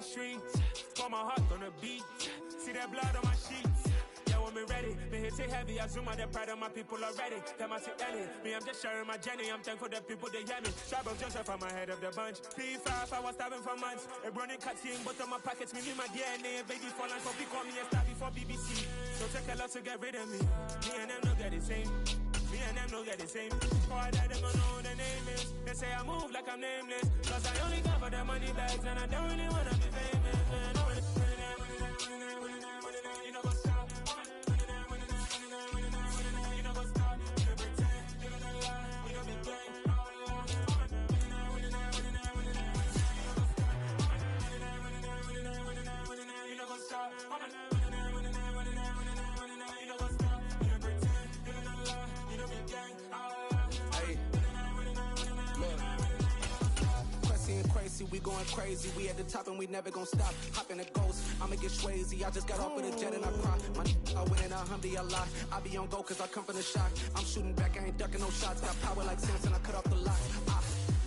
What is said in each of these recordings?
streets. Pour my heart on the beat. See that blood on my sheets. Yeah, when me ready, me hit it heavy. I zoom out the pride of my people already. Them I see Ellie. Me, I'm just sharing my journey. I'm thankful that people they hear me. Trouble Joseph, I'm ahead of the bunch. P5, I was starving for months. A running cut seeing but on my pockets. Me need my DNA. Baby for lunch, but call me a star before BBC. So take a lot to get rid of me. Me and them don't get the same. Me and them don't get the same. All that them don't know the name is. They say I move like I'm nameless. Cause I only come for the money bags and I don't really wanna be famous. You know what's up? You know what's up? You pretend, you gonna lie, you gonna be gang. You know what's up? We going crazy, we at the top and we never gonna stop. Hop in a ghost, I'ma get swayzy. I just got off with a jet and I cry. I win in a Humvee a lot. I be on go cause I come from the shot. I'm shooting back, I ain't ducking no shots. Got power like Samson, I cut off the locks.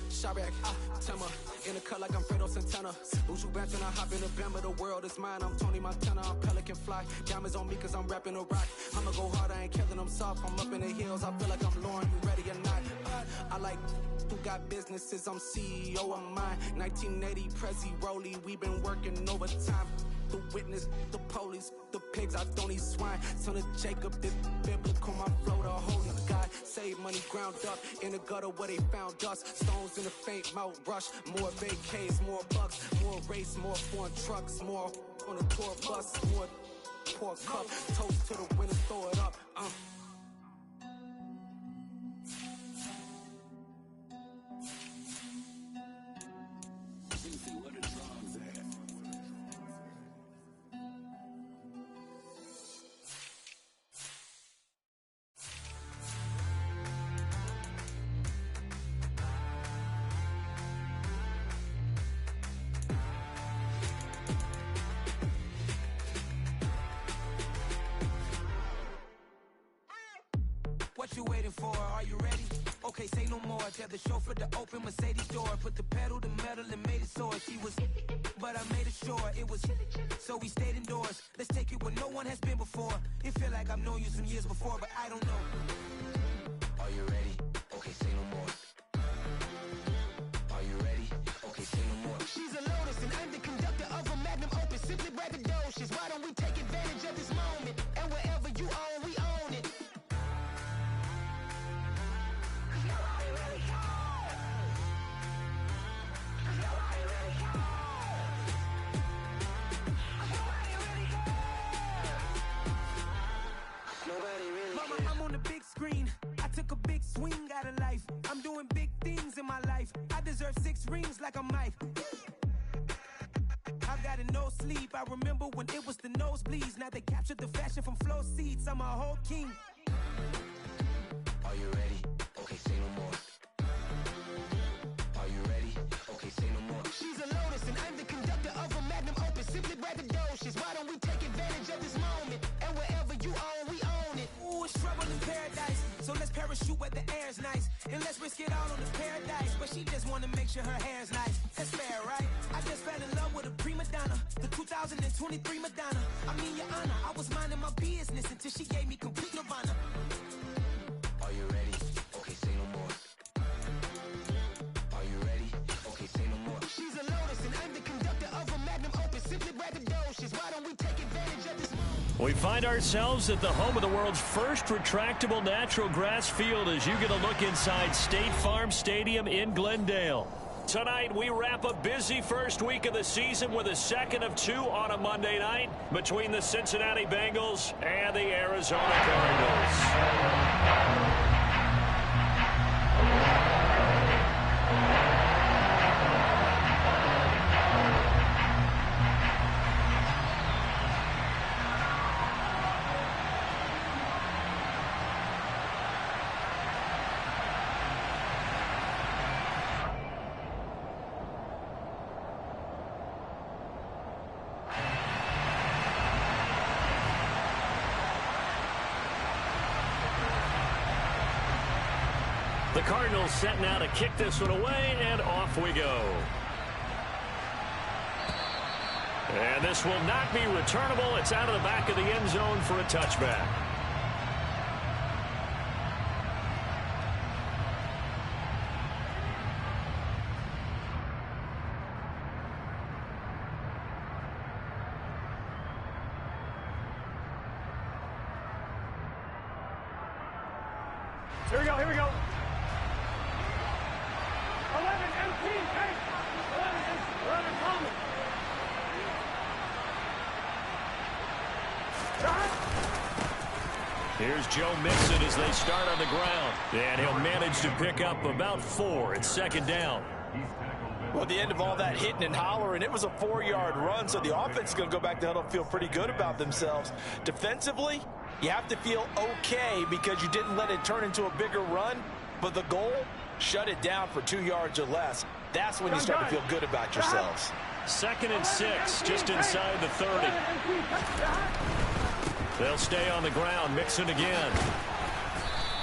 Shabak, Tema, in the cut like I'm Fredo Santana. Buju Banton, I hop in the Bama, the world is mine. I'm Tony Montana, I'm Pelican Fly. Diamonds on me cause I'm rapping a rock. I'ma go hard, I ain't killing them soft. I'm up in the hills, I feel like I'm Lauren, you ready or not? I like who got businesses, I'm CEO of mine. 1980 Prezi Rolly, we been working overtime. The witness, the police, the pigs, I don't eat swine. Son of Jacob, this biblical, my flow, the holy God. Save money ground up in the gutter where they found us. Stones in the faint mouth rush. More vacays, more bucks, more race, more foreign trucks, more on a tour bus, more pour cup. Toast to the winner, throw it up. What you waiting for? Are you ready? Okay, say no more. Tell the chauffeur to open Mercedes door. Put the pedal to metal and made it soar. She was, but I made it sure it was. So we stayed indoors. Let's take it where no one has been before. It feel like I've known you some years before, but I don't know. Are you ready? Okay, say no more. Are you ready? Okay, say no more. She's a Lotus and I'm the conductor of a magnum opus. Simply braggadocious. Why don't we take advantage of this moment? And wherever you own, we own it. I took a big swing out of life. I'm doing big things in my life. I deserve 6 rings like a Mike. I've got no sleep. I remember when it was the nosebleeds. Now they captured the fashion from flow seats. I'm a whole king. Are you ready? Okay, say no more. Are you ready? Okay, say no more. She's a Lotus and I'm the conductor of a magnum opus. Simply braggadocious. Why don't we take advantage of this moment? And wherever you own, we own it. Ooh, it's trouble in paradise. So let's parachute where the air's nice. And let's risk it all on this paradise. But she just wanna make sure her hair's nice. That's fair, right? I just fell in love with a prima donna. The 2023 Madonna. I mean, your honor, I was minding my business until she gave me complete nirvana. Are you ready? Okay, say no more. Are you ready? Okay, say no more. She's a Lotus and I'm the conductor of a magnum opus. Simply braggadocious. Why don't we take advantage of this? We find ourselves at the home of the world's first retractable natural grass field as you get a look inside State Farm Stadium in Glendale. Tonight, we wrap a busy first week of the season with a second of 2 on a Monday night between the Cincinnati Bengals and the Arizona Cardinals. The Cardinals set now to kick this one away, and off we go. And this will not be returnable. It's out of the back of the end zone for a touchback. Here we go, here we go. 11 empty, hey! 11 coming. Here's Joe Mixon as they start on the ground. And he'll manage to pick up about 4. It's second down. Well, at the end of all that hitting and hollering, it was a 4-yard run, so the offense is going to go back to huddle and feel pretty good about themselves. Defensively, you have to feel okay because you didn't let it turn into a bigger run, but the goal, shut it down for 2 yards or less. That's when you start to feel good about yourselves. 2nd and 6, just inside the 30. They'll stay on the ground. Mixon again.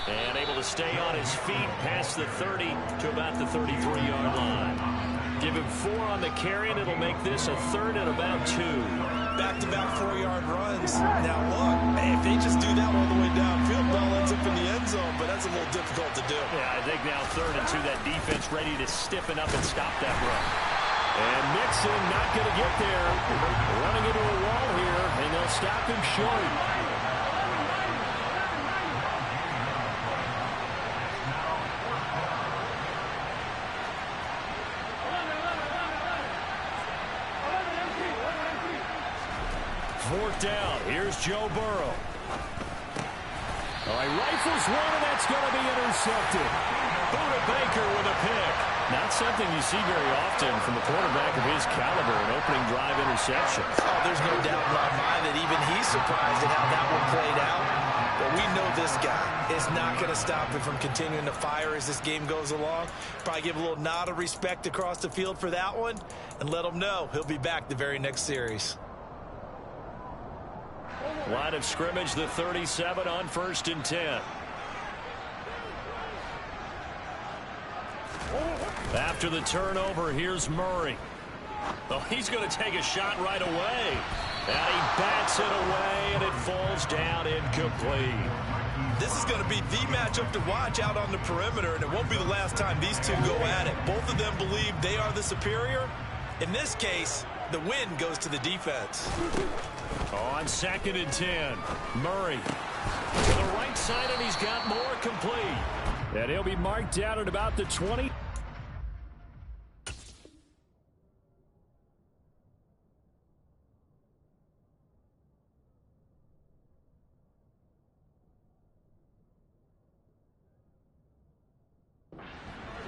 And able to stay on his feet past the 30 to about the 33-yard line. Give him 4 on the carry, and it'll make this a 3rd and about 2. Back-to-back 4-yard runs. Now, look, if they just do that all the way downfield, ball ends up in the end zone, but that's a little difficult to do. Yeah, I think now 3rd and 2, that defense ready to stiffen up and stop that run. And Mixon not going to get there. Running into a wall here, and they'll stop him short. Fourth down. Here's Joe Burrow. All right, rifles one, and that's going to be intercepted. Buda Baker with a pick. Not something you see very often from a quarterback of his caliber, an opening drive interception. Oh, there's no doubt in my mind that even he's surprised at how that one played out. But we know this guy is not going to stop him from continuing to fire as this game goes along. Probably give a little nod of respect across the field for that one and let him know he'll be back the very next series. Line of scrimmage, the 37 on 1st and 10. After the turnover, here's Murray. Oh, he's going to take a shot right away. And he bats it away, and it falls down incomplete. This is going to be the matchup to watch out on the perimeter, and it won't be the last time these two go at it. Both of them believe they are the superior. In this case, the win goes to the defense. On 2nd and 10, Murray to the right side, and he's got more complete. And he'll be marked down at about the 20.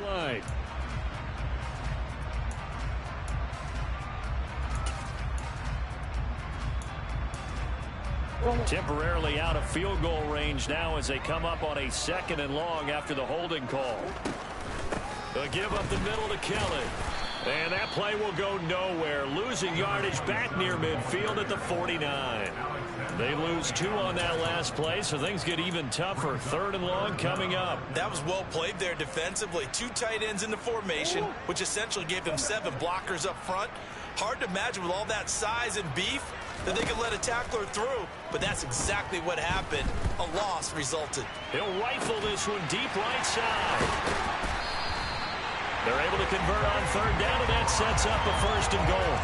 Line. Temporarily out of field goal range now as they come up on a 2nd and long after the holding call. They'll give up the middle to Kelly. And that play will go nowhere. Losing yardage back near midfield at the 49. They lose 2 on that last play, so things get even tougher. 3rd and long coming up. That was well played there defensively. 2 tight ends in the formation, which essentially gave them 7 blockers up front. Hard to imagine with all that size and beef that they could let a tackler through, but that's exactly what happened. A loss resulted. He'll rifle this one deep right side. They're able to convert on 3rd down, and that sets up a 1st and goal.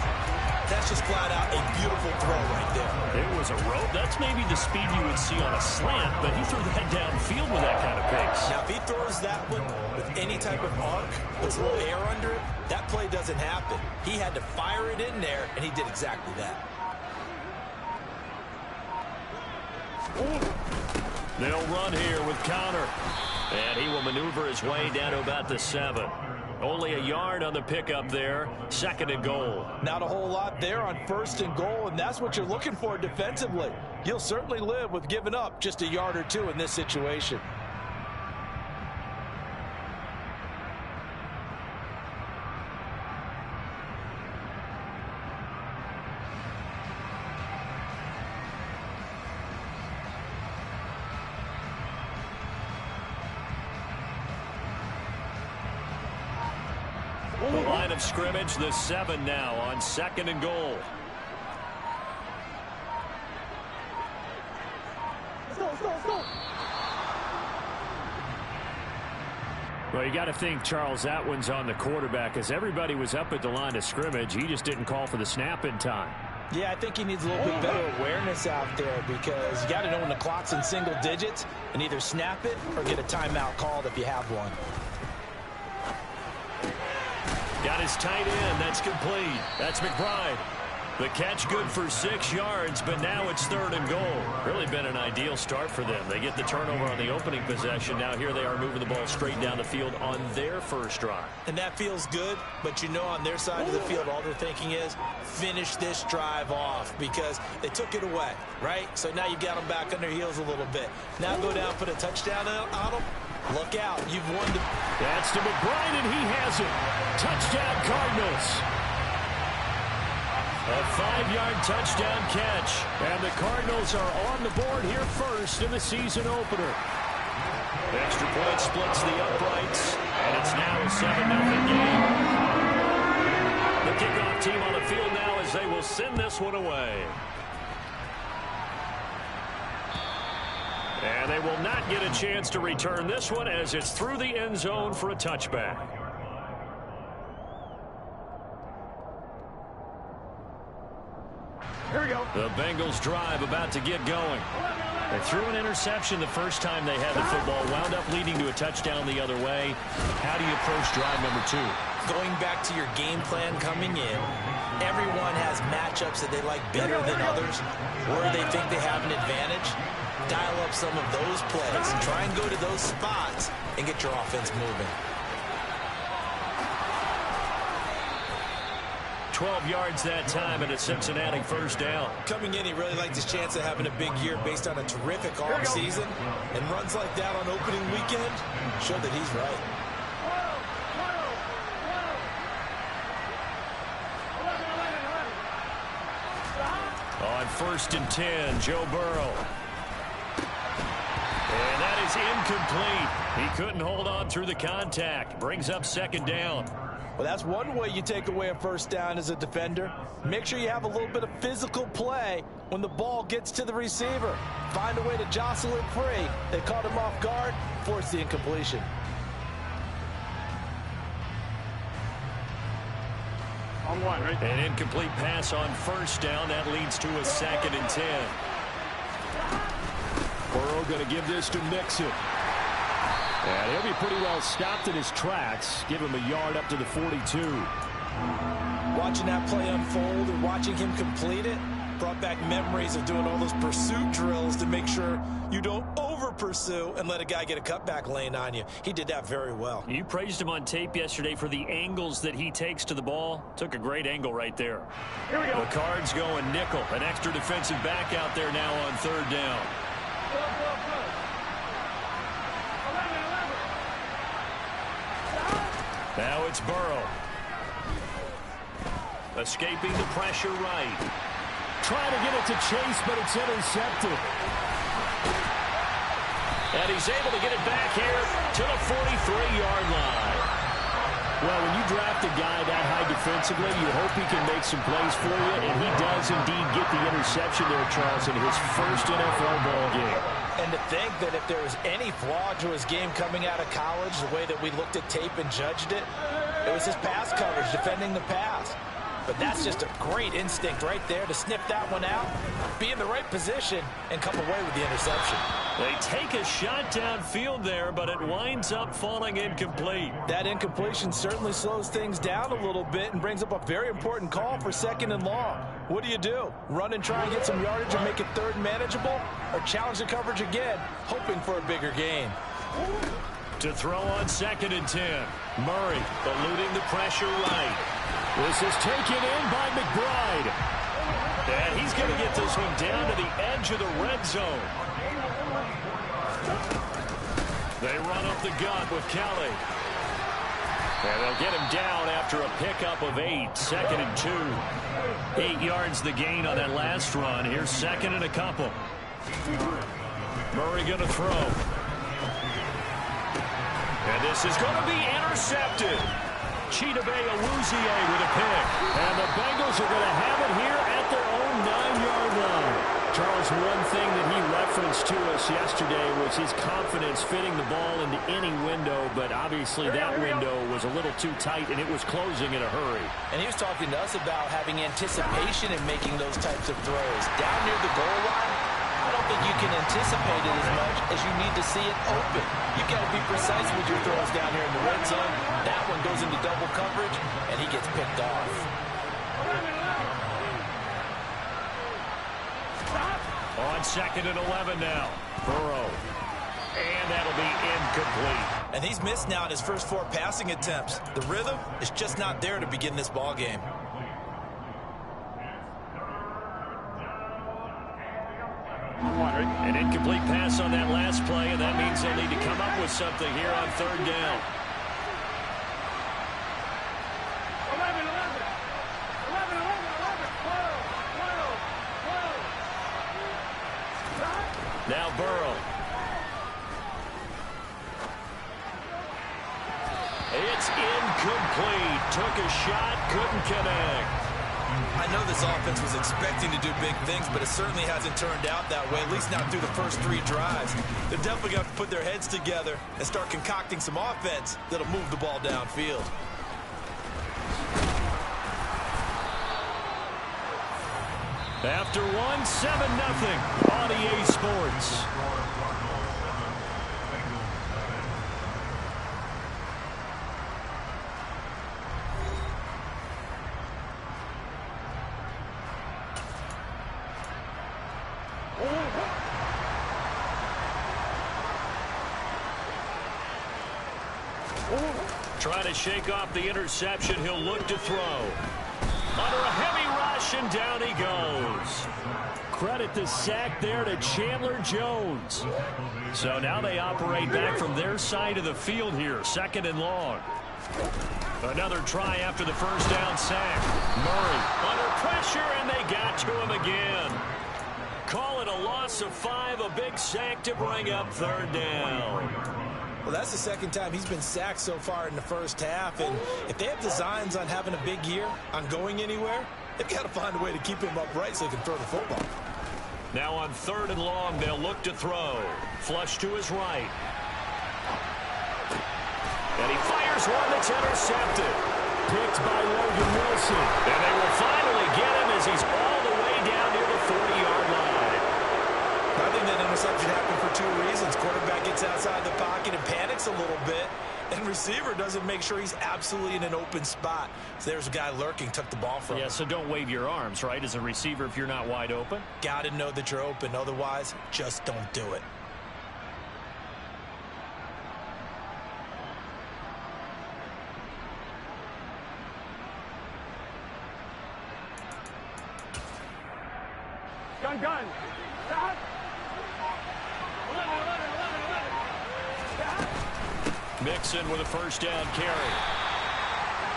That's just flat out a beautiful throw right there. It was a rope. That's maybe the speed you would see on a slant, but he threw that downfield with that kind of pace. Now, if he throws that one with any type of arc, with a little air under it, that play doesn't happen. He had to fire it in there, and he did exactly that. They'll run here with Connor. And he will maneuver his way down to about the 7. Only a yard on the pickup there. 2nd and goal. Not a whole lot there on 1st and goal, and that's what you're looking for defensively. You'll certainly live with giving up just a yard or 2 in this situation. The line of scrimmage, the 7 now on 2nd and goal. Well, you got to think, Charles, that one's on the quarterback, as everybody was up at the line of scrimmage. He just didn't call for the snap in time. Yeah, I think he needs a little bit better awareness out there, because you got to know when the clock's in single digits and either snap it or get a timeout called if you have one. Got his tight end. That's complete. That's McBride. The catch good for 6 yards, but now it's 3rd and goal. Really been an ideal start for them. They get the turnover on the opening possession. Now here they are moving the ball straight down the field on their first drive. And that feels good, but you know on their side of the field, all they're thinking is finish this drive off, because they took it away, right? So now you got them back on their heels a little bit. Now go down, put a touchdown on them. Look out. You've won the... That's to McBride, and he has it. Touchdown, Cardinals. A 5-yard touchdown catch. And the Cardinals are on the board here first in the season opener. The extra point splits the uprights, and it's now a 7-0 game. The kickoff team on the field now as they will send this one away. And they will not get a chance to return this one, as it's through the end zone for a touchback. Here we go. The Bengals drive about to get going. They threw an interception the first time they had the football, wound up leading to a touchdown the other way. How do you approach drive number 2? Going back to your game plan coming in, everyone has matchups that they like better than others, where they think they have an advantage. Dial up some of those plays and try and go to those spots and get your offense moving. 12 yards that time, and a Cincinnati first down. Coming in, he really liked his chance of having a big year based on a terrific offseason. And runs like that on opening weekend show that he's right. On 1st and 10, Joe Burrow. And that is incomplete. He couldn't hold on through the contact. Brings up 2nd down. Well, that's one way you take away a first down as a defender. Make sure you have a little bit of physical play when the ball gets to the receiver. Find a way to jostle it free. They caught him off guard, forced the incompletion. On one, right? An incomplete pass on 1st down. That leads to a 2nd and 10. Burrow going to give this to Mixon. And he'll be pretty well stopped in his tracks. Give him a yard up to the 42. Watching that play unfold and watching him complete it brought back memories of doing all those pursuit drills to make sure you don't over-pursue and let a guy get a cutback lane on you. He did that very well. You praised him on tape yesterday for the angles that he takes to the ball. Took a great angle right there. Here we go. The Cards going nickel. An extra defensive back out there now on 3rd down. Now it's Burrow. Escaping the pressure right. Trying to get it to Chase, but it's intercepted. And he's able to get it back here to the 43-yard line. Well, when you draft a guy that high defensively, you hope he can make some plays for you, and he does indeed get the interception there, Charles, in his first NFL ball game. And to think that if there was any flaw to his game coming out of college, the way that we looked at tape and judged it, it was his pass coverage, defending the pass. But that's just a great instinct right there to snip that one out, be in the right position, and come away with the interception. They take a shot downfield there, but it winds up falling incomplete. That incompletion certainly slows things down a little bit and brings up a very important call for 2nd and long. What do? Run and try and get some yardage and make it 3rd manageable, or challenge the coverage again, hoping for a bigger gain? To throw on 2nd and 10. Murray eluding the pressure right. This is taken in by McBride. And he's going to get this one down to the edge of the red zone. They run up the gut with Kelly. And they'll get him down after a pickup of 8. 2nd and 2. 8 yards the gain on that last run. Here's 2nd and a couple. Murray going to throw. And this is going to be intercepted. Chidobe Awuzie with a pick. And the Bengals are going to have it here at their own 9-yard line. Charles, one thing that he referenced reference to us yesterday was his confidence fitting the ball into any window, but obviously that window was a little too tight, and it was closing in a hurry. And he was talking to us about having anticipation in making those types of throws. Down near the goal line, I don't think you can anticipate it as much as you need to see it open. You've got to be precise with your throws down here in the red zone. That one goes into double coverage, and he gets picked off. On 2nd and 11 now. Burrow. And that'll be incomplete. And he's missed now in his first 4 passing attempts. The rhythm is just not there to begin this ball game. An incomplete pass on that last play, and that means they'll need to come up with something here on 3rd down. Now Burrow. It's incomplete. Took a shot, couldn't connect. I know this offense was expecting to do big things, but it certainly hasn't turned out that way, at least not through the first 3 drives. They're definitely going to put their heads together and start concocting some offense that'll move the ball downfield. After 1, 7-0 on EA Sports. Trying to shake off the interception. He'll look to throw. Under a heavy rush, and down he goes. Credit the sack there to Chandler Jones. So now they operate back from their side of the field here. 2nd and long. Another try after the first down sack. Murray under pressure, and they got to him again. Call it a loss of 5, a big sack to bring up 3rd down. Well, that's the 2nd time he's been sacked so far in the first half, and if they have designs on having a big year, on going anywhere, they've got to find a way to keep him upright so he can throw the football. Now on 3rd and long, they'll look to throw. Flush to his right. And he fires one that's intercepted. Picked by Logan Wilson. And they will finally get him as he's all the way down near the 40-yard line. I think that interception happened for 2 reasons. Quarterback gets outside the pocket and panics a little bit, and receiver doesn't make sure he's absolutely in an open spot. So there's a guy lurking, took the ball from him. Yeah, so don't wave your arms, right, as a receiver if you're not wide open? Got to know that you're open. Otherwise, just don't do it. Gun. Stop. Mixon with a first down carry.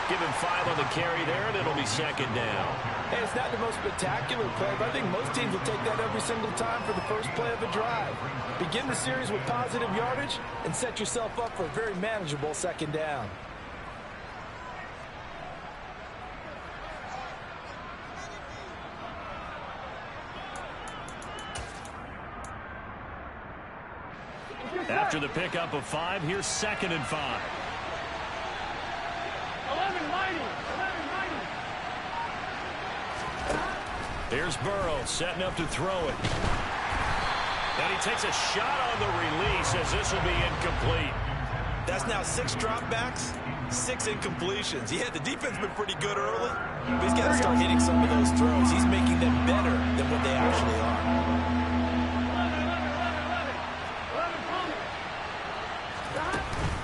Give him 5 on the carry there, and it'll be 2nd down. Hey, it's not the most spectacular play, but I think most teams will take that every single time for the first play of a drive. Begin the series with positive yardage and set yourself up for a very manageable 2nd down. After the pickup of 5, here's 2nd and 5. 11 mighty. Here's Burrow setting up to throw it. And he takes a shot on the release as this will be incomplete. That's now 6 dropbacks, 6 incompletions. Yeah, the defense has been pretty good early, but he's got to start hitting some of those throws. He's making them better than what they actually are.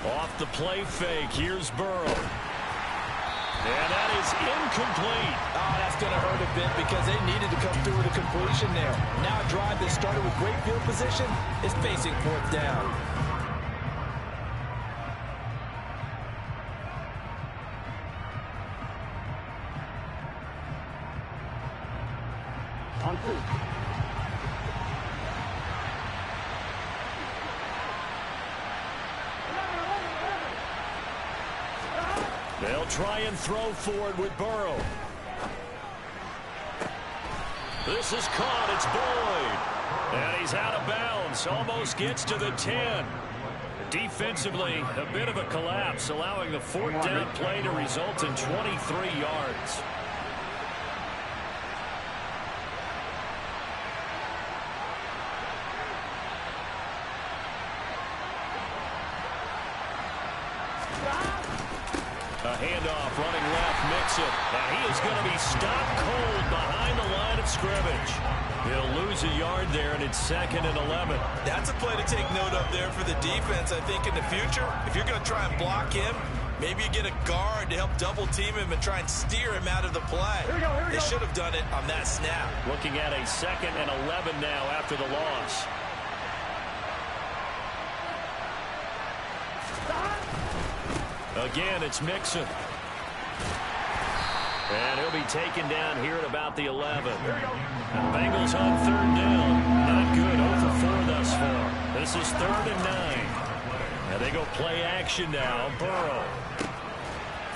Off the play fake, here's Burrow. And that is incomplete. Oh, that's going to hurt a bit because they needed to come through with a completion there. Now a drive that started with great field position is facing 4th down. On 2. They'll try and throw forward with Burrow. This is caught. It's Boyd. And he's out of bounds. Almost gets to the 10. Defensively, a bit of a collapse, allowing the fourth down play to result in 23 yards. A handoff running left, Mixon. And he is going to be stopped cold behind the line of scrimmage. He'll lose a yard there, and it's 2nd and 11. That's a play to take note of there for the defense, I think, in the future. If you're going to try and block him, maybe you get a guard to help double team him and try and steer him out of the play. They should have done it on that snap. Looking at a 2nd and 11 now after the loss. Again, it's Mixon. And he'll be taken down here at about the 11. Bengals on 3rd down. Not good. 0 for 4 thus far. This is 3rd and 9. And they go play action now. Burrow.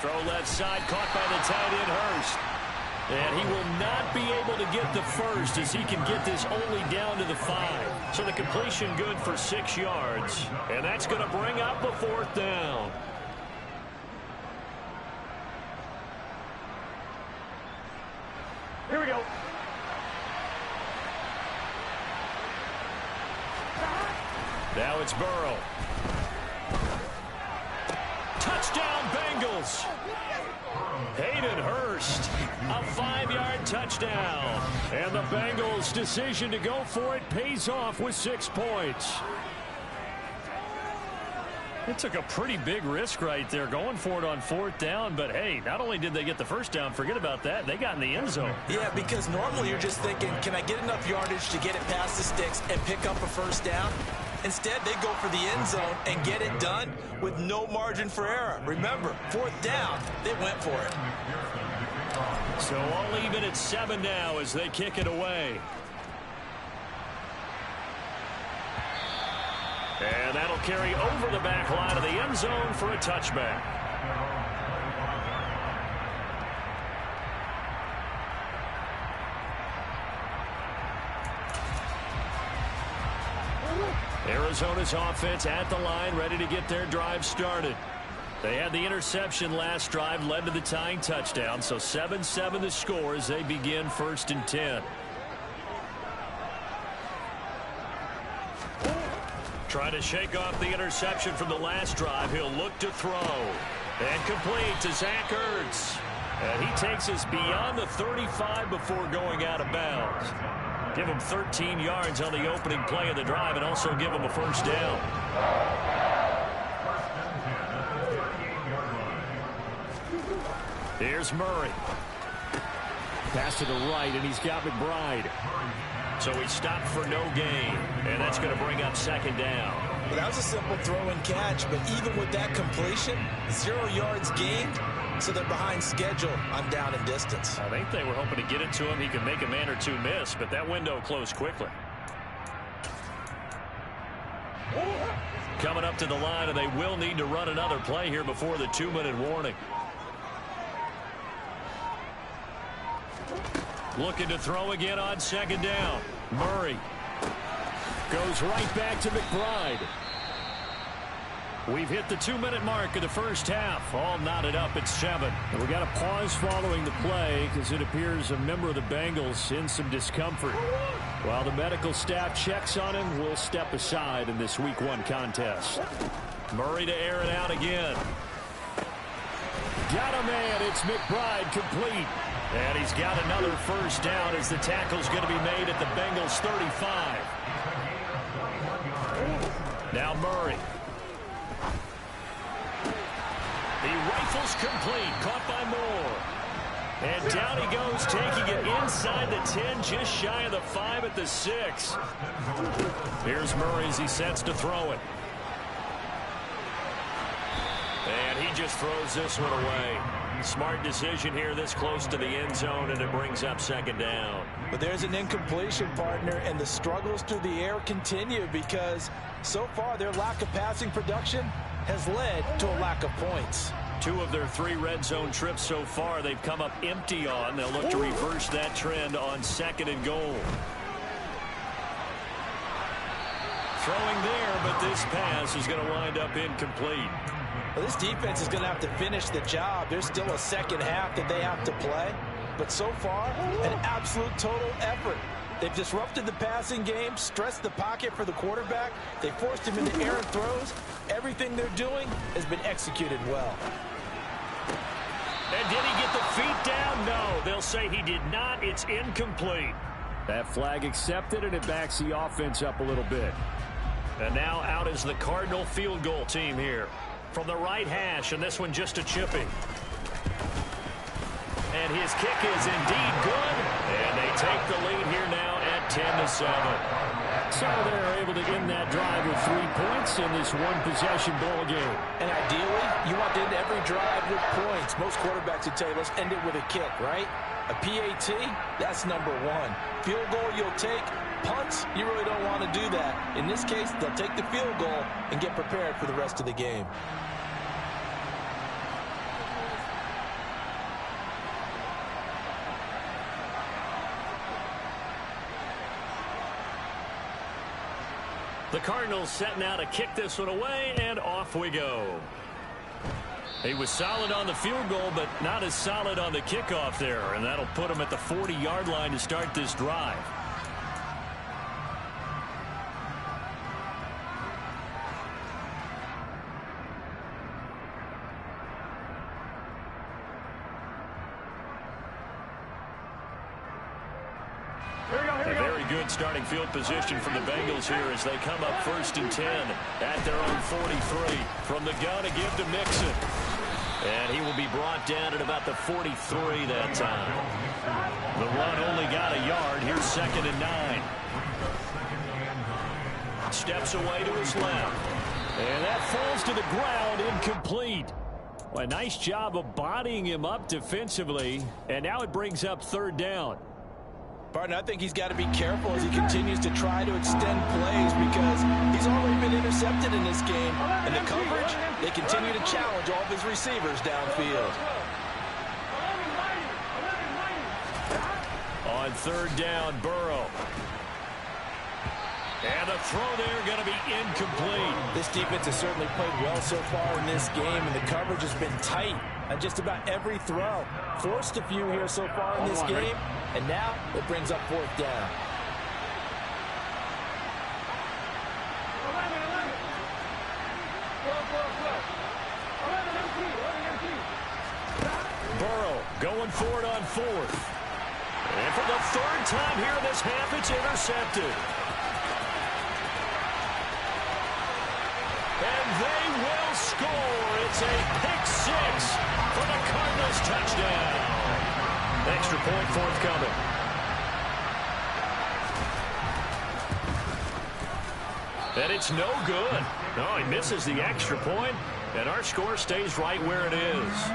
Throw left side. Caught by the tight end, Hurst. And he will not be able to get the first as he can get this only down to the 5. So the completion good for 6 yards. And that's going to bring up a 4th down. Here we go. Now it's Burrow. Touchdown, Bengals. Hayden Hurst, a 5-yard touchdown. And the Bengals' decision to go for it pays off with 6 points. It took a pretty big risk right there going for it on 4th down, but hey, not only did they get the first down, forget about that, they got in the end zone. Yeah, because normally you're just thinking, can I get enough yardage to get it past the sticks and pick up a first down? Instead, they go for the end zone and get it done with no margin for error. Remember, 4th down, they went for it. So all even at 7 now as they kick it away. And that'll carry over the back line of the end zone for a touchback. Arizona's offense at the line, ready to get their drive started. They had the interception last drive, led to the tying touchdown, so 7-7 the score as they begin 1st and 10. Trying to shake off the interception from the last drive. He'll look to throw. And complete to Zach Ertz. And he takes us beyond the 35 before going out of bounds. Give him 13 yards on the opening play of the drive and also give him a first down. Here's Murray. Pass to the right, and he's got McBride. So he stopped for no gain, and that's going to bring up 2nd down. Well, that was a simple throw and catch, but even with that completion, 0 yards gained, so they're behind schedule on down and distance. I think they were hoping to get it to him. He could make a man or two miss, but that window closed quickly. Coming up to the line, and they will need to run another play here before the 2-minute warning. Looking to throw again on 2nd down. Murray goes right back to McBride. We've hit the 2-minute mark of the first half. All knotted up at 7. And we got a pause following the play because it appears a member of the Bengals in some discomfort. While the medical staff checks on him, we'll step aside in this Week 1 contest. Murray to air it out again. Got a man. It's McBride complete. And he's got another first down as the tackle's going to be made at the Bengals 35. Now Murray. He rifles complete, caught by Moore. And down he goes, taking it inside the 10, just shy of the 5 at the 6. Here's Murray as he sets to throw it. And he just throws this one away. Smart decision here this close to the end zone, and it brings up 2nd down. But there's an incompletion, partner, and the struggles through the air continue because so far their lack of passing production has led to a lack of points. 2 of their 3 red zone trips so far they've come up empty on. They'll look to reverse that trend on 2nd and goal. throwing there, but this pass is going to wind up incomplete. Well, this defense is going to have to finish the job. There's still a second half that they have to play. But so far, an absolute total effort. They've disrupted the passing game, stressed the pocket for the quarterback. They forced him into errant throws. Everything they're doing has been executed well. And did he get the feet down? No, they'll say he did not. It's incomplete. That flag accepted, and it backs the offense up a little bit. And now out is the Cardinal field goal team here. From the right hash, and this one just a chipping. And his kick is indeed good. And they take the lead here now at 10-7. So they're able to end that drive with 3 points in this one-possession ball game. And ideally, you want to end every drive with points. Most quarterbacks would tell you, let's end it with a kick, right? A PAT, that's number one. Field goal you'll take. Punts, you really don't want to do that. In this case, they'll take the field goal and get prepared for the rest of the game. The Cardinals setting out to kick this one away, and off we go. He was solid on the field goal, but not as solid on the kickoff there, and that'll put him at the 40-yard line to start this drive. A very good starting field position from the Bengals here as they come up 1st and 10 at their own 43. From the gun, a give to Mixon. And he will be brought down at about the 43 that time. The run only got a yard. Here's 2nd and 9. Steps away to his left. And that falls to the ground, incomplete. Well, a nice job of bodying him up defensively. And now it brings up 3rd down. Partner, I think he's got to be careful as he continues to try to extend plays because he's already been intercepted in this game. And the coverage, they continue to challenge all of his receivers downfield. On 3rd down, Burrow. And the throw there going to be incomplete. This defense has certainly played well so far in this game, and the coverage has been tight on just about every throw. Forced a few here so far in this game, and now it brings up 4th down. Burrow going for it on 4th. And for the 3rd time here in this half, it's intercepted. And they will score. It's a pick 6 for the Cardinals touchdown. Extra point forthcoming. And it's no good. No, he misses the extra point, and our score stays right where it is.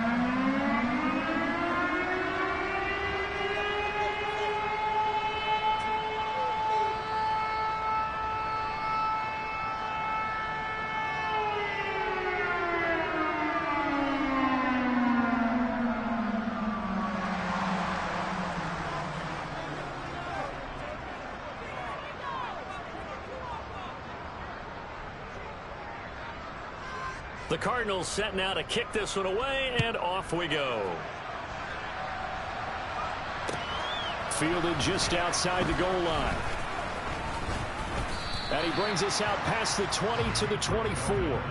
The Cardinals setting out to kick this one away, and off we go. Fielded just outside the goal line. And he brings us out past the 20 to the 24.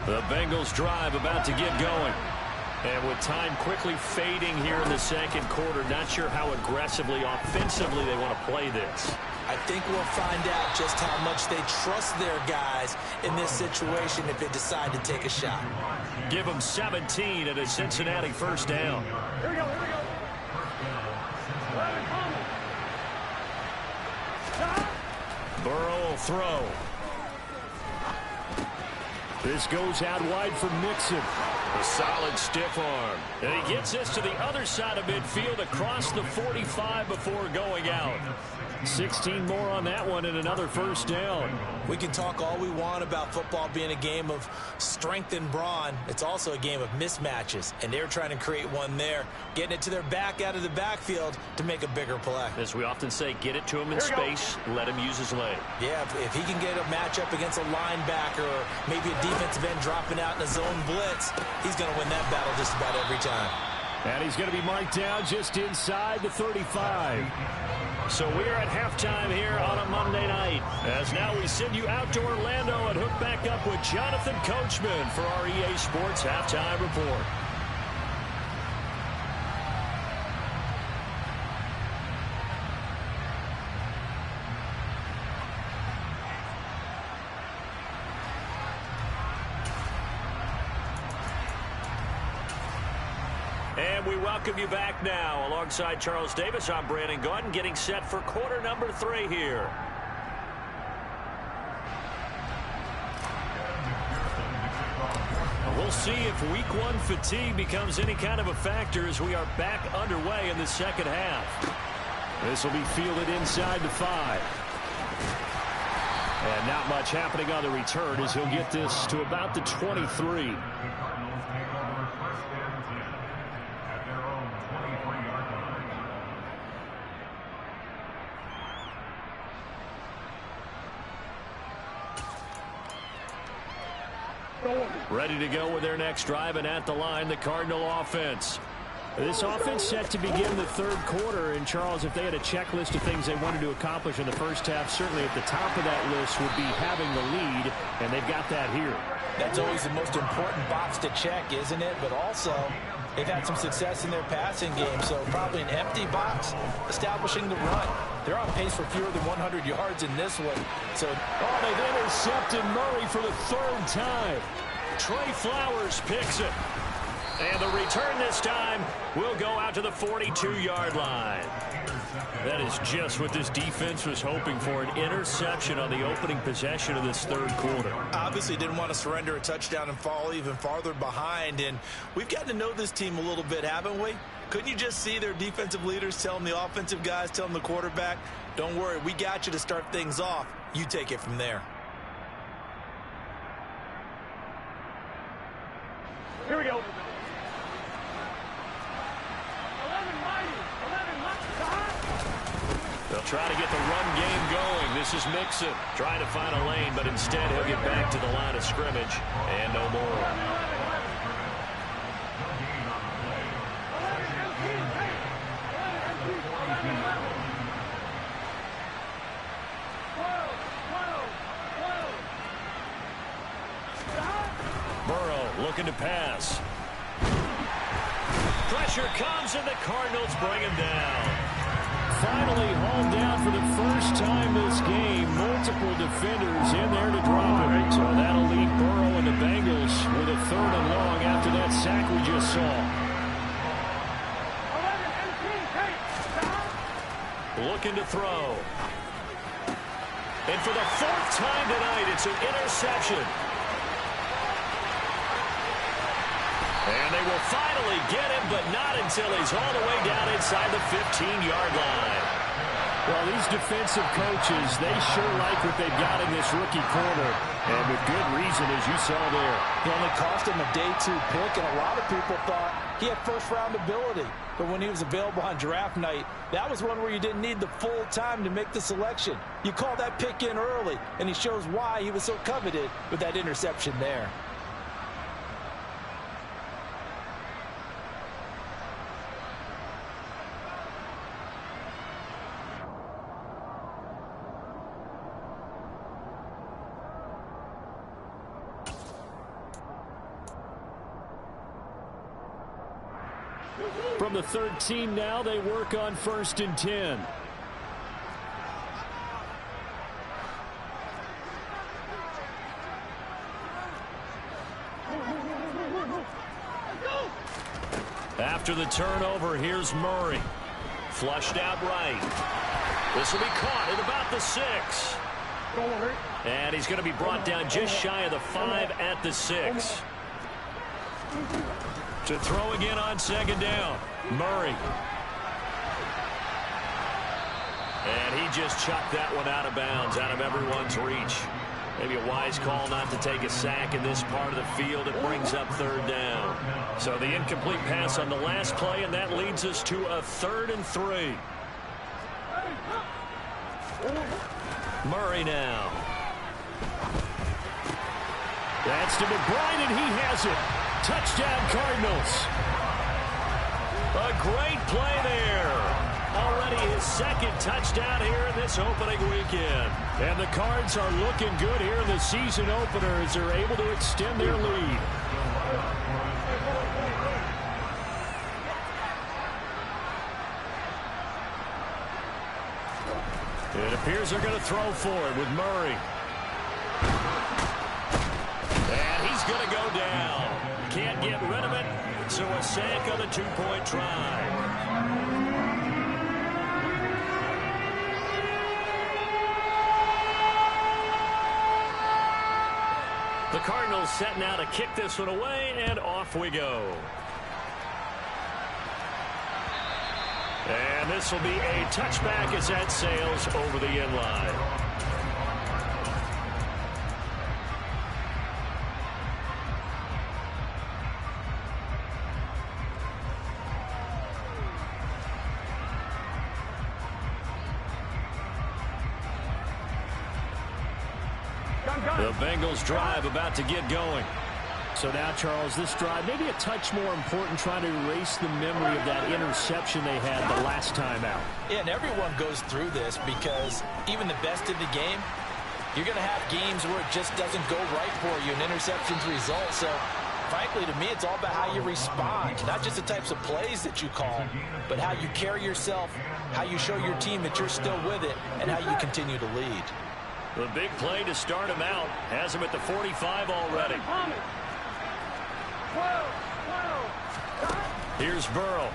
The Bengals drive about to get going. And with time quickly fading here in the 2nd quarter, not sure how aggressively, offensively they want to play this. I think we'll find out just how much they trust their guys in this situation if they decide to take a shot. Give them 17 at a Cincinnati 1st down. Here we go, here we go. Burrow will throw. This goes out wide for Mixon. A solid stiff arm. And he gets this to the other side of midfield across the 45 before going out. 16 more on that one and another first down. We can talk all we want about football being a game of strength and brawn. It's also a game of mismatches, and they're trying to create one there, getting it to their back out of the backfield to make a bigger play. As we often say, get it to him in space, let him use his leg. Yeah, if he can get a matchup against a linebacker or maybe a defensive end dropping out in a zone blitz, he's going to win that battle just about every time. And he's going to be marked down just inside the 35. So we are at halftime here on a Monday night. As now we send you out to Orlando and hook back up with Jonathan Coachman for our EA Sports Halftime Report. And we welcome you back now. Alongside Charles Davis, I'm Brandon Gaudin, getting set for quarter number 3 here. We'll see if week 1 fatigue becomes any kind of a factor as we are back underway in the second half. This will be fielded inside the 5. And not much happening on the return as he'll get this to about the 23. Ready to go with their next drive, and at the line, the Cardinal offense. This offense set to begin the third quarter. And, Charles, if they had a checklist of things they wanted to accomplish in the first half, certainly at the top of that list would be having the lead, and they've got that here. That's always the most important box to check, isn't it? But also, they've had some success in their passing game, so probably an empty box, establishing the run. They're on pace for fewer than 100 yards in this one. So, they've intercepted Murray for the 3rd time. Trey Flowers picks it. And the return this time will go out to the 42-yard line. That is just what this defense was hoping for, an interception on the opening possession of this third quarter. Obviously didn't want to surrender a touchdown and fall even farther behind. And we've gotten to know this team a little bit, haven't we? Couldn't you just see their defensive leaders telling the offensive guys, telling the quarterback, don't worry, we got you to start things off. You take it from there. Here we go. They'll try to get the run game going. This is Mixon trying to find a lane, but instead he'll get back to the line of scrimmage and no more. Burrow looking to pass. Pressure comes and the Cardinals bring him down. Finally hauled down for the first time this game. Multiple defenders in there to drop him. So that'll leave Burrow and the Bengals with a 3rd and long after that sack we just saw. Looking to throw. And for the 4th time tonight, it's an interception. And they will finally get him, but not until he's all the way down inside the 15-yard line. Well, these defensive coaches, they sure like what they've got in this rookie corner. And with good reason, as you saw there. He only cost him a day 2 pick, and a lot of people thought he had first-round ability. But when he was available on draft night, that was one where you didn't need the full time to make the selection. You call that pick in early, and he shows why he was so coveted with that interception there. From the 13 now, they work on 1st and 10. After the turnover, here's Murray. Flushed out right. This will be caught at about the 6. And he's going to be brought down just shy of the 5 at the 6. To throw again on second down. Murray. And he just chucked that one out of bounds, out of everyone's reach. Maybe a wise call not to take a sack in this part of the field. It brings up third down. So the incomplete pass on the last play, and that leads us to a 3rd and 3. Murray now. That's to McBride, and he has it. Touchdown, Cardinals. A great play there. Already his 2nd touchdown here in this opening weekend. And the Cards are looking good here in the season opener as they're able to extend their lead. It appears they're going to throw for it with Murray. And he's going to go down. Can't get rid of it, so a sack on the 2-point try. The Cardinals set now to kick this one away, and off we go. And this will be a touchback as that sails over the end line. The Bengals drive about to get going. So now, Charles, this drive maybe a touch more important, trying to erase the memory of that interception they had the last time out. Yeah, and everyone goes through this because even the best in the game, you're going to have games where it just doesn't go right for you, and interceptions result. So, frankly, to me, it's all about how you respond, not just the types of plays that you call, but how you carry yourself, how you show your team that you're still with it, and how you continue to lead. The big play to start him out has him at the 45 already. Here's Burrow.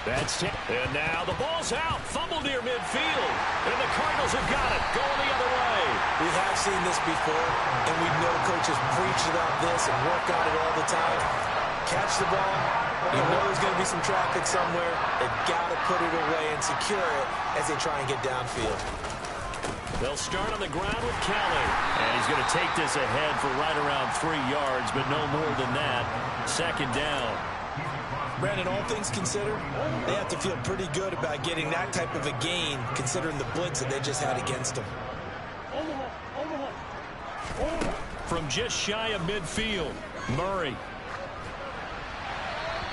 That's it. And now the ball's out. Fumble near midfield. And the Cardinals have got it. Going the other way. We have seen this before, and we know coaches preach about this and work on it all the time. Catch the ball. You know there's going to be some traffic somewhere. They've got to put it away and secure it as they try and get downfield. They'll start on the ground with Kelly. And he's going to take this ahead for right around 3 yards, but no more than that. Second down. Brandon, all things considered, they have to feel pretty good about getting that type of a gain, considering the blitz that they just had against them. From just shy of midfield, Murray.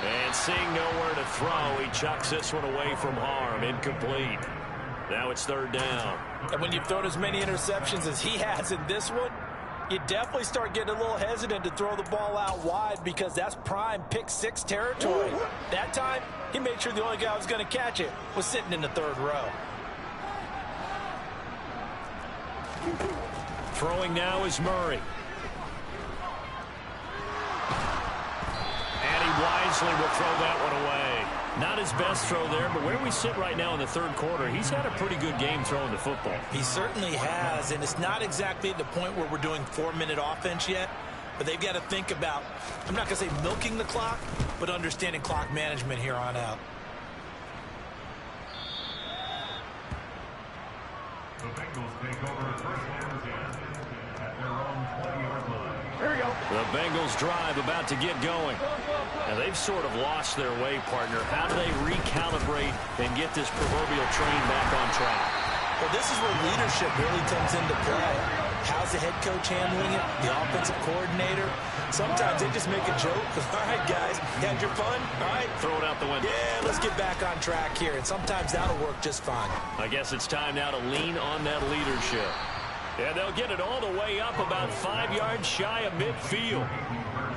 And seeing nowhere to throw, he chucks this one away from harm. Incomplete. Now it's third down. And when you've thrown as many interceptions as he has in this one, you definitely start getting a little hesitant to throw the ball out wide because that's prime pick six territory. That time, he made sure the only guy who was going to catch it was sitting in the third row. Throwing now is Murray. And he wisely will throw that one away. Not his best throw there, but where we sit right now in the third quarter, he's had a pretty good game throwing the football. He certainly has, and it's not exactly at the point where we're doing 4-minute offense yet, but they've got to think about, I'm not going to say milking the clock, but understanding clock management here on out. The Bengals take over first and 10 at their own 20-yard line. Here we go. The Bengals drive about to get going. Now they've sort of lost their way, partner. How do they recalibrate and get this proverbial train back on track? Well, this is where leadership really comes into play. How's the head coach handling it? The offensive coordinator? Sometimes they just make a joke. All right, guys, you had your fun? All right. Throw it out the window. Yeah, let's get back on track here. And sometimes that'll work just fine. I guess it's time now to lean on that leadership. And they'll get it all the way up about 5 yards shy of midfield.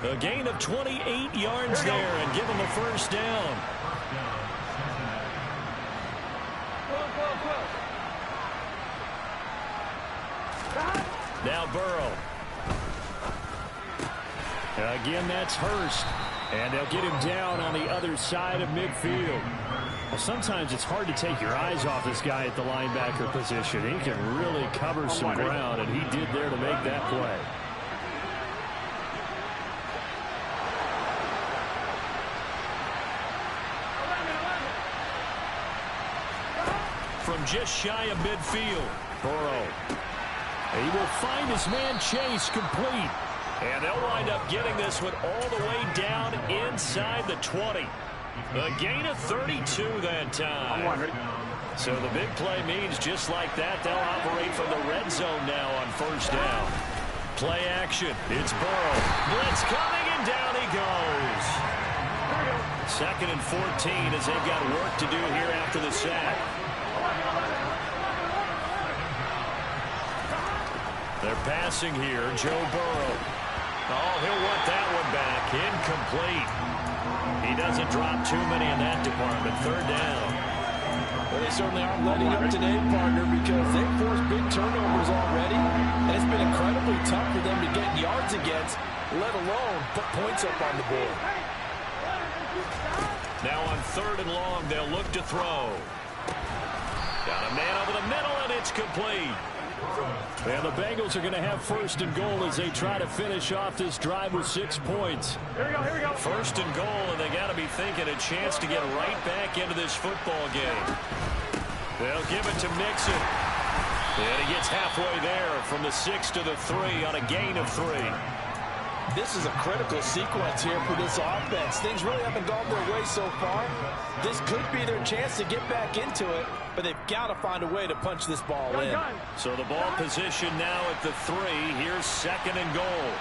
A gain of 28 yards there and give them a first down. Now Burrow. Again, that's Hurst. And they'll get him down on the other side of midfield. Well, sometimes it's hard to take your eyes off this guy at the linebacker position. He can really cover some ground, and he did there to make that play. from just shy of midfield. Burrow. He will find his man Chase complete. And they'll wind up getting this one all the way down inside the 20. A gain of 32 that time. So the big play means just like that, they'll operate from the red zone now on first down. Play action. It's Burrow. Blitz coming, and down he goes. 2nd and 14 as they've got work to do here after the sack. They're passing here. Joe Burrow. Oh, he'll want that one back. Incomplete. He doesn't drop too many in that department. 3rd down. Well, they certainly aren't letting up today, partner, because they've forced big turnovers already, and it's been incredibly tough for them to get yards against, let alone put points up on the board. Now on 3rd and long, they'll look to throw. Got a man over the middle, and it's complete. And the Bengals are going to have 1st and goal as they try to finish off this drive with 6 points. Here we go. 1st and goal, and they got to be thinking a chance to get right back into this football game. They'll give it to Mixon. And he gets halfway there from the 6 to the 3 on a gain of 3. This is a critical sequence here for this offense. Things really haven't gone their way so far. This could be their chance to get back into it, but they've got to find a way to punch this ball in. So the ball position now at the 3. Here's 2nd and goal.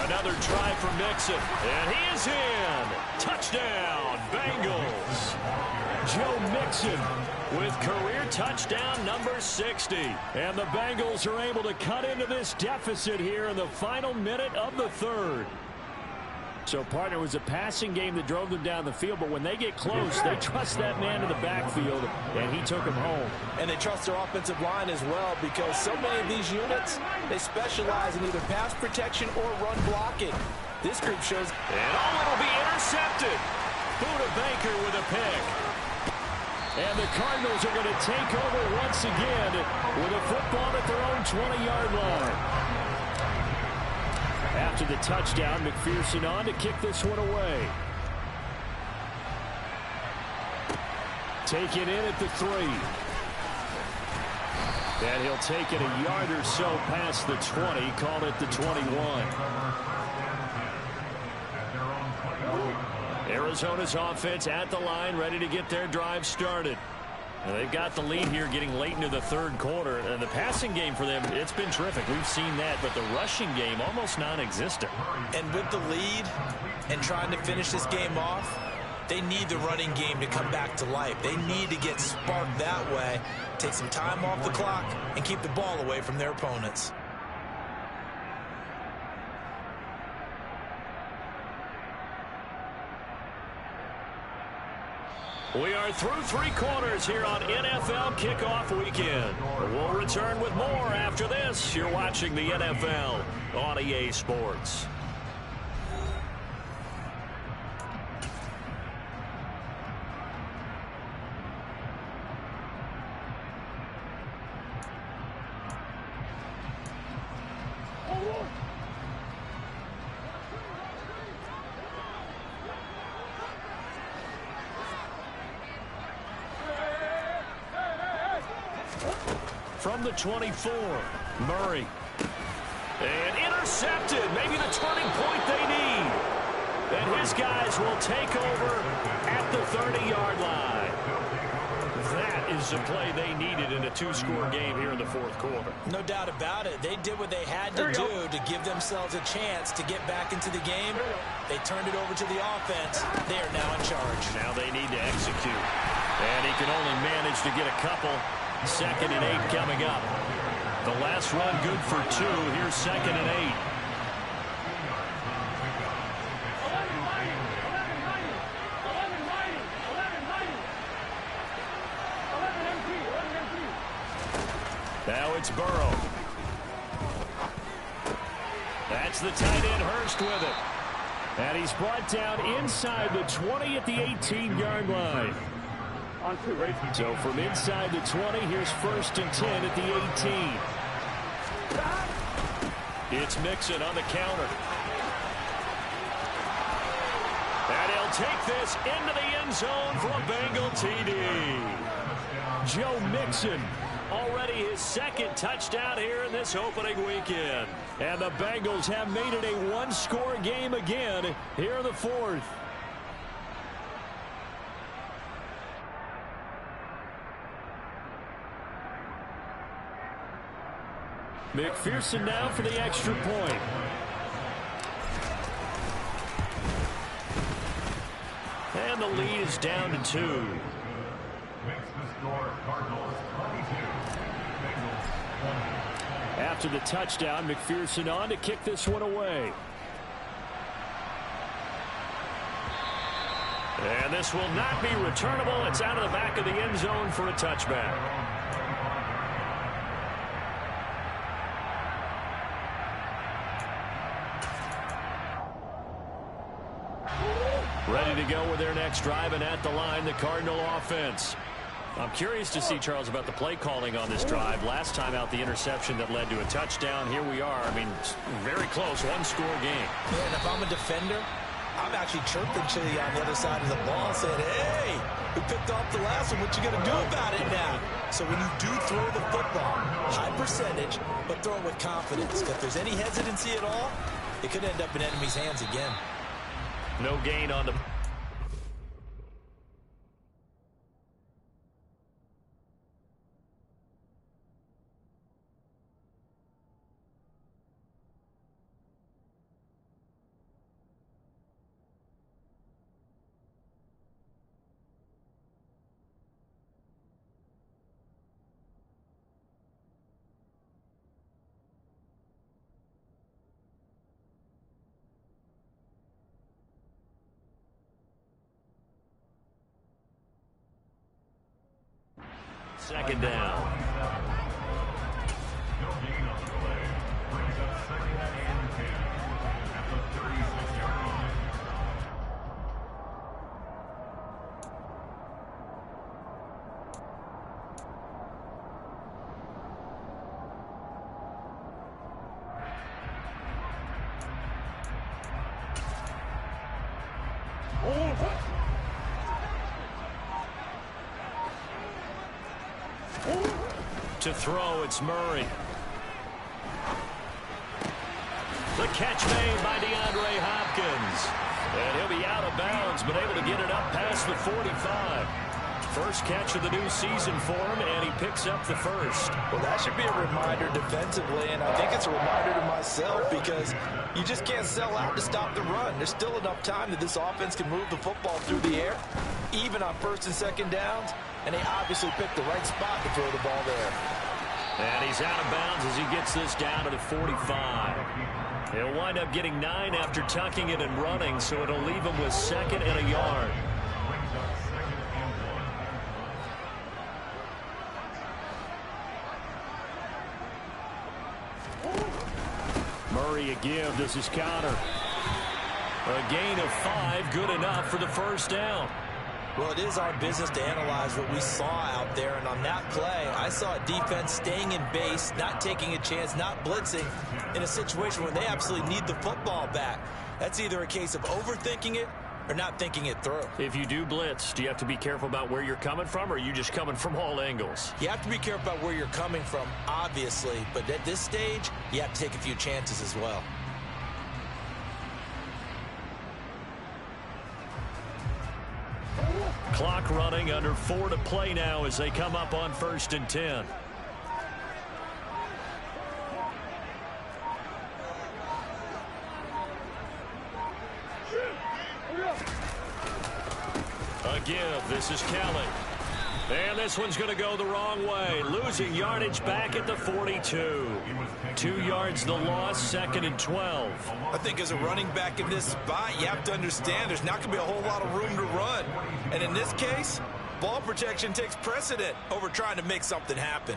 Another try for Mixon, and he is in. Touchdown, Bengals. Joe Mixon with career touchdown number 60. And the Bengals are able to cut into this deficit here in the final minute of the 3rd. So, partner, it was a passing game that drove them down the field, but when they get close, they trust that man in the backfield, and he took him home. And they trust their offensive line as well, because so many of these units, they specialize in either pass protection or run blocking. This group shows... And it'll be intercepted. Buda Baker with a pick. And the Cardinals are going to take over once again with a football at their own 20-yard line. After the touchdown, McPherson on to kick this one away. Take it in at the 3. And he'll take it a yard or so past the 20, call it the 21. Arizona's offense at the line, ready to get their drive started. And they've got the lead here getting late into the 3rd quarter. And the passing game for them, it's been terrific. We've seen that, but the rushing game almost non-existent. And with the lead and trying to finish this game off, they need the running game to come back to life. They need to get sparked that way, take some time off the clock, and keep the ball away from their opponents. We are through 3 quarters here on NFL Kickoff Weekend. We'll return with more after this. You're watching the NFL on EA Sports. From the 24, Murray. And intercepted. Maybe the turning point they need. And his guys will take over at the 30-yard line. That is the play they needed in a 2-score game here in the 4th quarter. No doubt about it. They did what they had to do to give themselves a chance to get back into the game. They turned it over to the offense. They are now in charge. Now they need to execute. And he can only manage to get a couple. 2nd and 8 coming up. The last run good for 2. Here's 2nd and 8. Now it's Burrow. That's the tight end, Hurst with it. And he's brought down inside the 20 at the 18-yard line. So from inside the 20, here's 1st and 10 at the 18. It's Mixon on the counter. And he'll take this into the end zone for a Bengal TD. Joe Mixon. Already his second touchdown here in this opening weekend. And the Bengals have made it a one-score game again here in the fourth. McPherson now for the extra point. And the lead is down to 2. Makes the score Cardinals 22, Bengals 20. After the touchdown, McPherson on to kick this one away. And this will not be returnable. It's out of the back of the end zone for a touchback. Ready to go with their next drive, and at the line, the Cardinal offense. I'm curious to see, Charles, about the play calling on this drive. Last time out, the interception that led to a touchdown. Here we are. I mean, very close, one-score game. Yeah, and if I'm a defender, I'm actually chirping Chili on the other side of the ball saying, hey, we picked off the last one. What you going to do about it now? So when you do throw the football, high percentage, but throw it with confidence. If there's any hesitancy at all, it could end up in enemy's hands again. No gain on the... Second down. No gain on the play. Brings up second and 10 at the 36-yard line. To throw, it's Murray. The catch made by DeAndre Hopkins. And he'll be out of bounds, but able to get it up past the 45. First catch of the new season for him, and he picks up the first. Well, that should be a reminder defensively, and I think it's a reminder to myself because you just can't sell out to stop the run. There's still enough time that this offense can move the football through the air, even on first and second downs, and they obviously picked the right spot to throw the ball there. And he's out of bounds as he gets this down to the 45. He'll wind up getting 9 after tucking it and running, so it'll leave him with second and a yard. Murray a give. This is Connor. A gain of 5, good enough for the first down. Well, it is our business to analyze what we saw out there, and on that play, I saw a defense staying in base, not taking a chance, not blitzing, in a situation where they absolutely need the football back. That's either a case of overthinking it or not thinking it through. If you do blitz, do you have to be careful about where you're coming from, or are you just coming from all angles? You have to be careful about where you're coming from, obviously, but at this stage, you have to take a few chances as well. Clock running, under 4 to play now as they come up on 1st and 10. A give. This is Kelly. And this one's going to go the wrong way. Losing yardage back at the 42. 2 yards the loss, 2nd and 12. I think as a running back in this spot, you have to understand there's not going to be a whole lot of room to run. And in this case, ball protection takes precedent over trying to make something happen.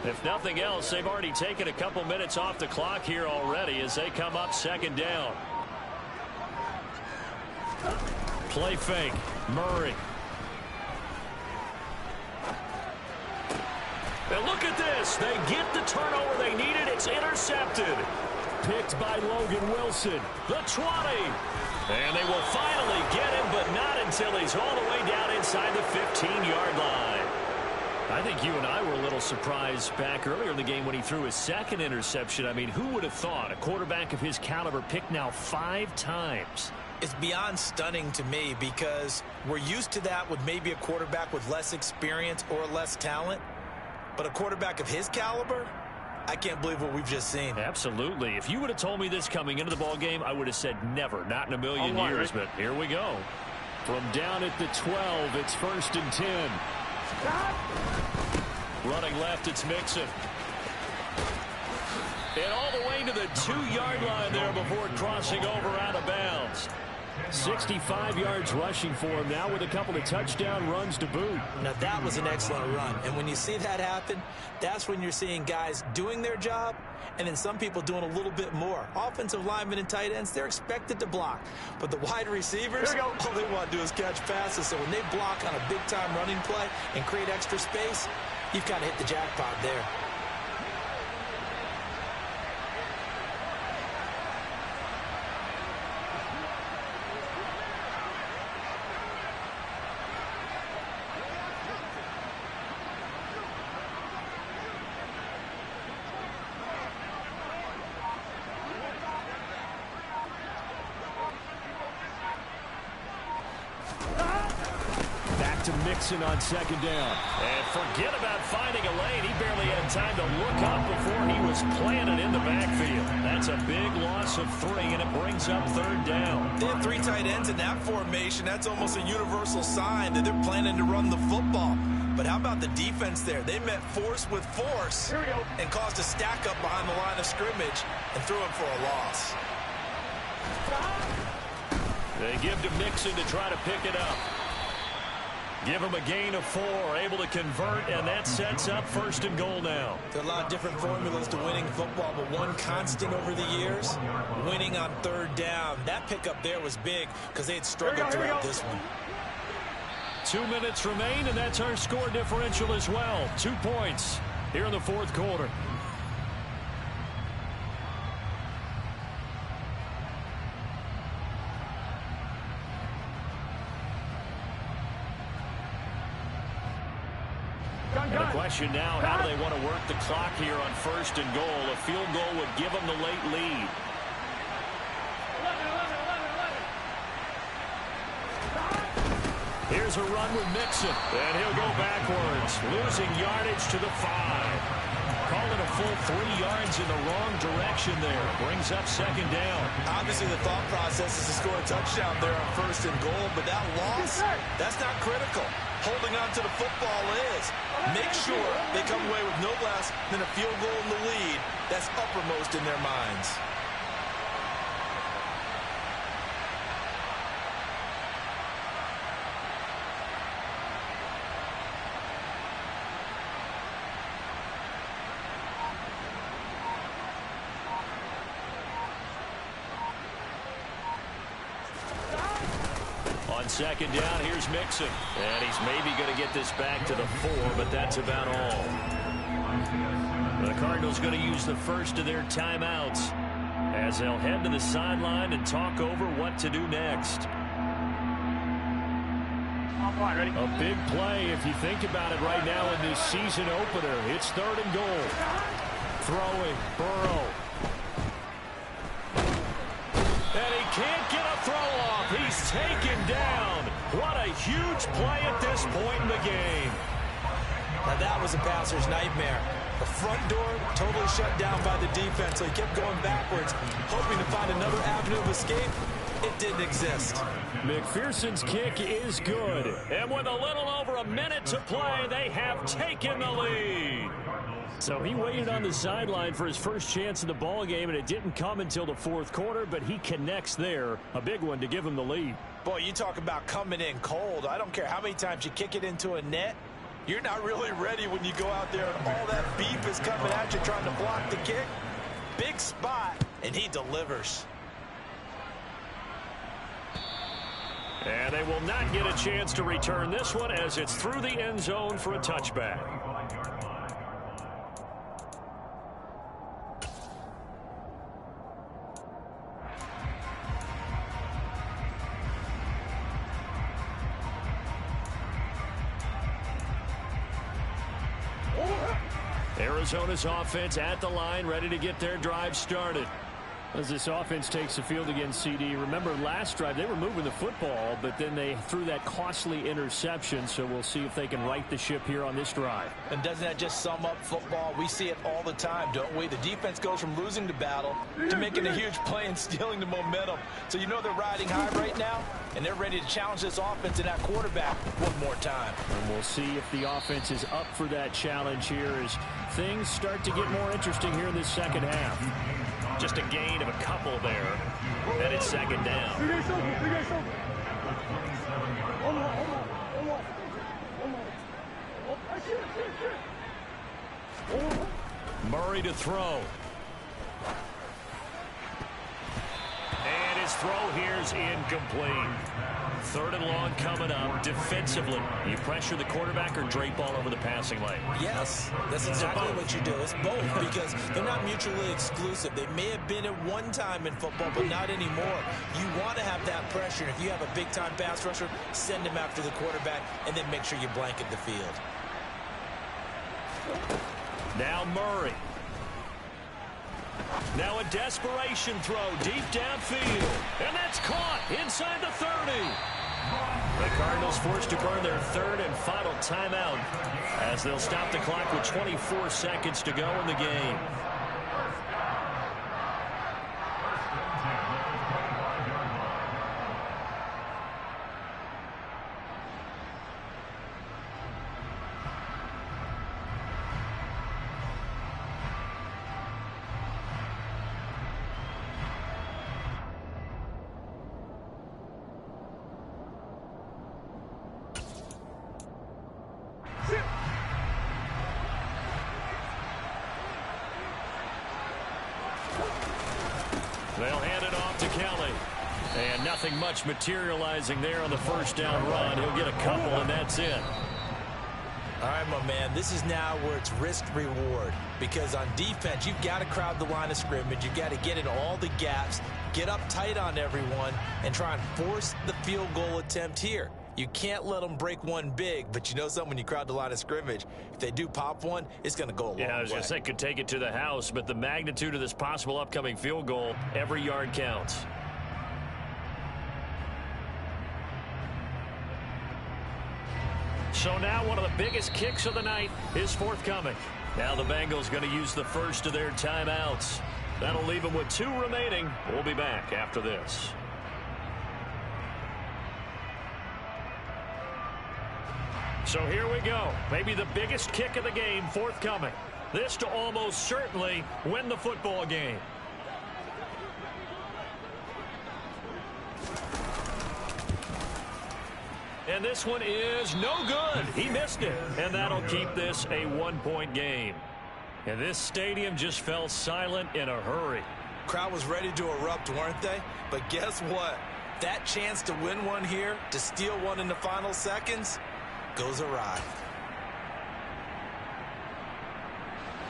If nothing else, they've already taken a couple minutes off the clock here already as they come up second down. Play fake. Murray. And look at this. They get the turnover they needed. It's intercepted. Picked by Logan Wilson. The 20. And they will finally get him, but not until he's all the way down inside the 15-yard line. I think you and I were a little surprised back earlier in the game when he threw his second interception. I mean, who would have thought a quarterback of his caliber picked now 5 times? It's beyond stunning to me because we're used to that with maybe a quarterback with less experience or less talent. But a quarterback of his caliber, I can't believe what we've just seen. Absolutely. If you would have told me this coming into the ball game, I would have said never, not in a million years. But here we go. From down at the 12, it's 1st and 10. Running left, it's Mixon. And all the way to the 2-yard line there before crossing over out of bounds. 65 yards rushing for him now with a couple of touchdown runs to boot. Now that was an excellent run. And when you see that happen, that's when you're seeing guys doing their job and then some people doing a little bit more. Offensive linemen and tight ends, they're expected to block. But the wide receivers, all they want to do is catch passes. So when they block on a big-time running play and create extra space, you've got to hit the jackpot there. To Mixon on second down. And forget about finding a lane. He barely had time to look up before he was planted in the backfield. That's a big loss of 3, and it brings up 3rd down. They have 3 tight ends in that formation. That's almost a universal sign that they're planning to run the football. But how about the defense there? They met force with force and caused a stack up behind the line of scrimmage and threw him for a loss. They give to Mixon to try to pick it up. Give him a gain of 4, able to convert, and that sets up 1st and goal now. There are a lot of different formulas to winning football, but one constant over the years, winning on 3rd down. That pickup there was big because they had struggled throughout this one. 2 minutes remain, and that's our score differential as well. 2 points here in the 4th quarter. And the question now, how do they want to work the clock here on 1st and goal? A field goal would give them the late lead. Here's a run with Mixon, and he'll go backwards, losing yardage to the 5. Call it a full 3 yards in the wrong direction there. Brings up 2nd down. Obviously, the thought process is to score a touchdown there on 1st and goal, but that loss, that's not critical. Holding on to the football is. Make sure they come away with no less than a field goal in the lead. That's uppermost in their minds. On 2nd down, here's Mixon. And he's maybe going to get this back to the 4, but that's about all. The Cardinals going to use the first of their timeouts as they'll head to the sideline and talk over what to do next. A big play if you think about it right now in this season opener. It's 3rd and goal. Throwing, Burrow. And he can't get a throw off. He's taken down. What a huge play at this point in the game. Now that was a passer's nightmare. The front door totally shut down by the defense, so he kept going backwards, hoping to find another avenue of escape. It didn't exist. McPherson's kick is good. And with a little over a minute to play, they have taken the lead. So he waited on the sideline for his first chance in the ball game, and it didn't come until the 4th quarter, but he connects there. A big one to give him the lead. Boy, you talk about coming in cold. I don't care how many times you kick it into a net. You're not really ready when you go out there and all that beef is coming at you trying to block the kick. Big spot, and he delivers. And they will not get a chance to return this one as it's through the end zone for a touchback. Arizona's offense at the line, ready to get their drive started. As this offense takes the field against CD, remember last drive they were moving the football, but then they threw that costly interception, so we'll see if they can right the ship here on this drive. And doesn't that just sum up football? We see it all the time, don't we? The defense goes from losing the battle to making a huge play and stealing the momentum. So you know they're riding high right now, and they're ready to challenge this offense and that quarterback one more time. And we'll see if the offense is up for that challenge here as things start to get more interesting here in this second half. Just a gain of a couple there. And it's second down. Murray to throw. And his throw here is incomplete. Third and long coming up. Defensively, you pressure the quarterback or drape all over the passing lane? Yes, that's exactly what you do. It's both because they're not mutually exclusive. They may have been at one time in football, but not anymore. You want to have that pressure. If you have a big-time pass rusher, send him after the quarterback, and then make sure you blanket the field. Now Murray. Now a desperation throw deep downfield. And that's caught inside the 30. The Cardinals forced to burn their third and final timeout as they'll stop the clock with 24 seconds to go in the game. They'll hand it off to Kelly. And nothing much materializing there on the first down run. He'll get a couple, and that's it. All right, my man, this is now where it's risk-reward. Because on defense, you've got to crowd the line of scrimmage. You've got to get in all the gaps, get up tight on everyone, and try and force the field goal attempt here. You can't let them break one big, but you know something, when you crowd the line of scrimmage, if they do pop one, it's going to go a long way. Yeah, I was going to say could take it to the house, but the magnitude of this possible upcoming field goal, every yard counts. So now one of the biggest kicks of the night is forthcoming. Now the Bengals going to use the first of their timeouts. That'll leave them with 2 remaining. We'll be back after this. So here we go. Maybe the biggest kick of the game forthcoming. This to almost certainly win the football game. And this one is no good. He missed it. And that'll keep this a 1-point game. And this stadium just fell silent in a hurry. Crowd was ready to erupt, weren't they? But guess what? That chance to win one here, to steal one in the final seconds, goes awry.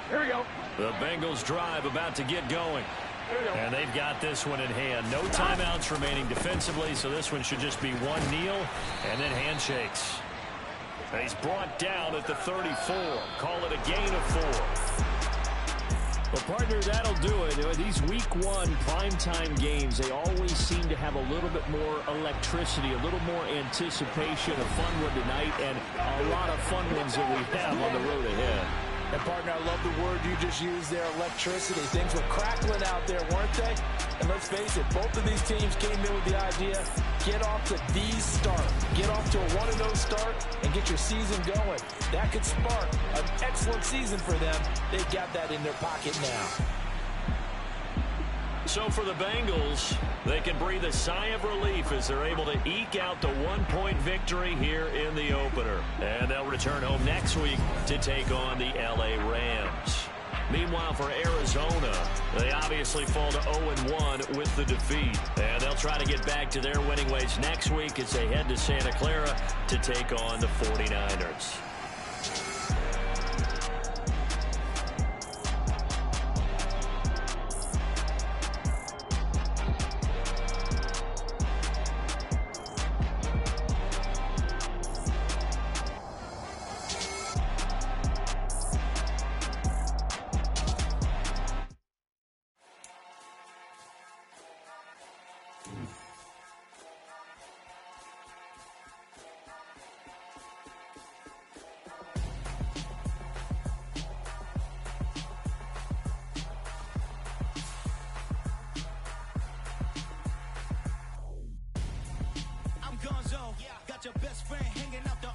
Here we go. The Bengals drive about to get going. And they've got this one in hand. No timeouts remaining defensively, so this one should just be one kneel and then handshakes. And he's brought down at the 34. Call it a gain of 4. Well, partner, that'll do it. These week 1 primetime games, they always seem to have a little bit more electricity, a little more anticipation, a fun one tonight, and a lot of fun ones that we have on the road ahead. And, partner, I love the word you just used there, electricity. Things were crackling out there, weren't they? And let's face it, both of these teams came in with the idea, get off to these start. Get off to a 1-0 start and get your season going. That could spark an excellent season for them. They've got that in their pocket now. So for the Bengals, they can breathe a sigh of relief as they're able to eke out the one-point victory here in the opener. And they'll return home next week to take on the L.A. Rams. Meanwhile, for Arizona, they obviously fall to 0-1 with the defeat. And they'll try to get back to their winning ways next week as they head to Santa Clara to take on the 49ers.